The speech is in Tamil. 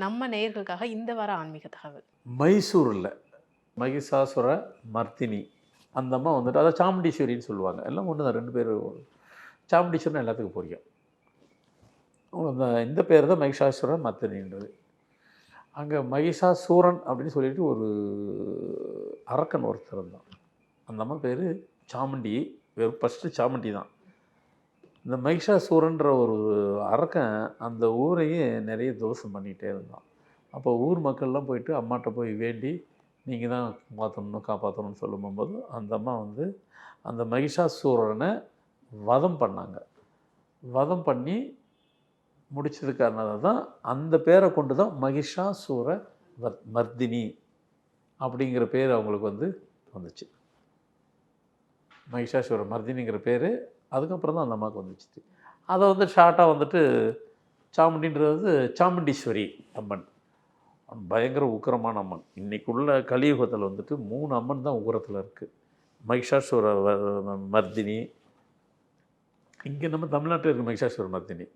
நம்ம நேயர்களுக்காக இந்த வார ஆன்மீக தகவல். மைசூரில் மகிஷாசுர மர்த்தினி அந்த அம்மா வந்துட்டு அதை சாமுண்டீஸ்வரின்னு சொல்லுவாங்க. எல்லாம் ஒன்று தான், 2 பேர். சாமுண்டீஸ்வரன் எல்லாத்துக்கும் புரியும். அந்த இந்த பேர் தான் மகிஷாசுர மர்த்தினின்றது. அங்கே மகிஷாசூரன் அப்படின்னு சொல்லிட்டு ஒரு அரக்கன் ஒருத்தர் இருந்தான். அந்த அம்மா பேர் சாமுண்டி. ஃபஸ்ட்டு சாமுண்டி தான். இந்த மகிஷாசூரன்ற ஒரு அரக்கன் அந்த ஊரையே நிறைய தோஷம் பண்ணிகிட்டே இருந்தான். அப்போ ஊர் மக்கள்லாம் போயிட்டு அம்மாட்ட போய் வேண்டி நீங்கள் தான் காப்பாற்றணும்னு சொல்லும்போது அந்த அம்மா வந்து அந்த மகிஷாசூரனை வதம் பண்ணாங்க. வதம் பண்ணி முடிச்சதுக்கான தான் அந்த பேரை கொண்டு தான் மகிஷாசூர மர்தினி அப்படிங்கிற பேர் அவங்களுக்கு வந்துச்சு. மகிஷாசூர மர்தினிங்கிற பேர் அதுக்கப்புறம் தான் அந்த அம்மாவுக்கு வந்துச்சு. அதை ஷார்ட்டாக சாமுண்டின்றது சாமுண்டீஸ்வரி அம்மன். பயங்கர உக்கிரமான அம்மன். இன்றைக்குள்ள கலியுகத்தில் 3 அம்மன் தான் உக்கிரத்தில் இருக்குது. மகிஷாசூர மர்தினி, இங்கே நம்ம தமிழ்நாட்டில் இருக்குது மகிஷாசூர மர்தினி.